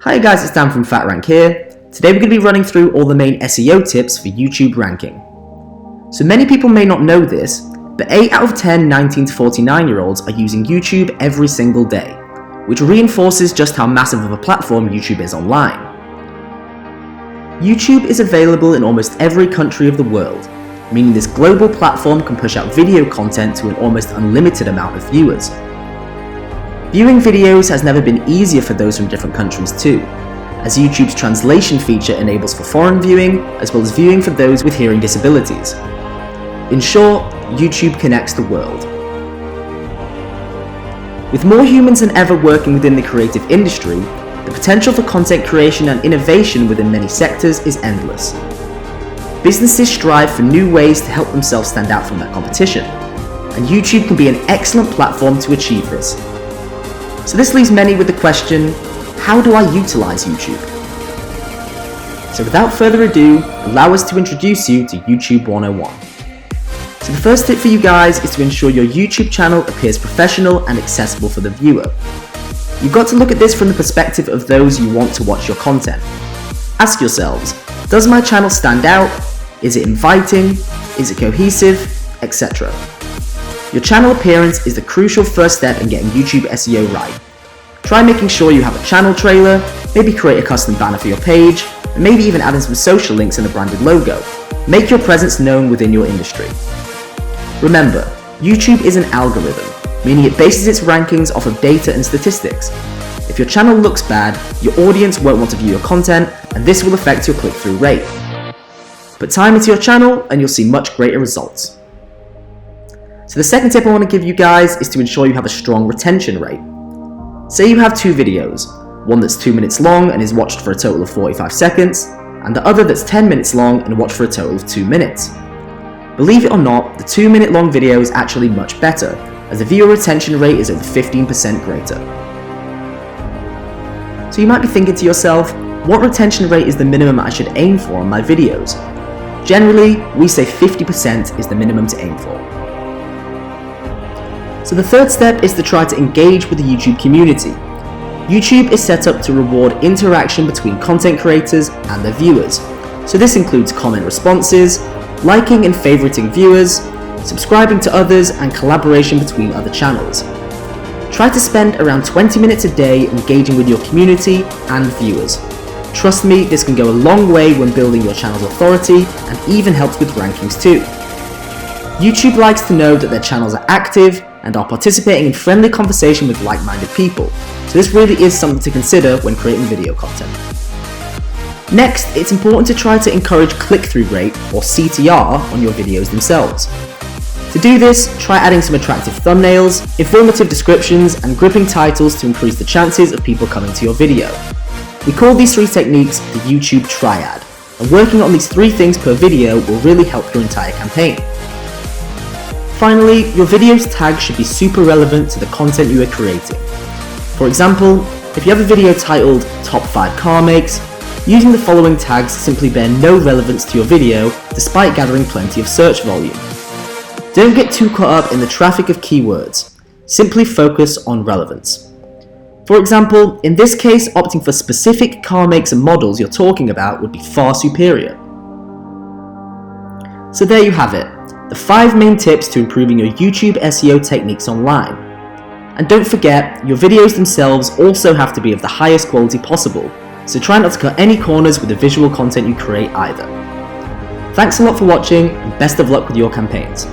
Hi guys, it's Dan from FatRank here. Today we're going to be running through all the main SEO tips for YouTube ranking. So many people may not know this, but 8 out of 10 19 to 49 year olds are using YouTube every single day, which reinforces just how massive of a platform YouTube is online. YouTube is available in almost every country of the world, meaning this global platform can push out video content to an almost unlimited amount of viewers. Viewing videos has never been easier for those from different countries too, as YouTube's translation feature enables for foreign viewing as well as viewing for those with hearing disabilities. In short, YouTube connects the world. With more humans than ever working within the creative industry, the potential for content creation and innovation within many sectors is endless. Businesses strive for new ways to help themselves stand out from their competition, and YouTube can be an excellent platform to achieve this. So this leaves many with the question, how do I utilize YouTube? So without further ado, allow us to introduce you to YouTube 101. So the first tip for you guys is to ensure your YouTube channel appears professional and accessible for the viewer. You've got to look at this from the perspective of those you want to watch your content. Ask yourselves, does my channel stand out? Is it inviting? Is it cohesive? Etc. Your channel appearance is the crucial first step in getting YouTube SEO right. Try making sure you have a channel trailer, maybe create a custom banner for your page, and maybe even add in some social links and a branded logo. Make your presence known within your industry. Remember, YouTube is an algorithm, meaning it bases its rankings off of data and statistics. If your channel looks bad, your audience won't want to view your content, and this will affect your click-through rate. Put time into your channel and you'll see much greater results. So the second tip I want to give you guys is to ensure you have a strong retention rate. Say you have two videos, one that's 2 minutes long and is watched for a total of 45 seconds, and the other that's 10 minutes long and watched for a total of 2 minutes. Believe it or not, the 2-minute long video is actually much better, as the viewer retention rate is over 15% greater. So you might be thinking to yourself, what retention rate is the minimum I should aim for on my videos? Generally, we say 50% is the minimum to aim for. So the third step is to try to engage with the YouTube community. YouTube is set up to reward interaction between content creators and their viewers. So this includes comment responses, liking and favoriting viewers, subscribing to others, and collaboration between other channels. Try to spend around 20 minutes a day engaging with your community and viewers. Trust me, this can go a long way when building your channel's authority and even helps with rankings too. YouTube likes to know that their channels are active and are participating in friendly conversation with like-minded people, so this really is something to consider when creating video content. Next, it's important to try to encourage click-through rate, or CTR, on your videos themselves. To do this, try adding some attractive thumbnails, informative descriptions, and gripping titles to increase the chances of people coming to your video. We call these 3 techniques the YouTube triad, and working on these 3 things per video will really help your entire campaign. Finally, your video's tags should be super relevant to the content you are creating. For example, if you have a video titled Top 5 Car Makes, using the following tags simply bear no relevance to your video despite gathering plenty of search volume. Don't get too caught up in the traffic of keywords, simply focus on relevance. For example, in this case, opting for specific car makes and models you're talking about would be far superior. So there you have it, the 5 main tips to improving your YouTube SEO techniques online. And don't forget, your videos themselves also have to be of the highest quality possible, so try not to cut any corners with the visual content you create either. Thanks a lot for watching, and best of luck with your campaigns.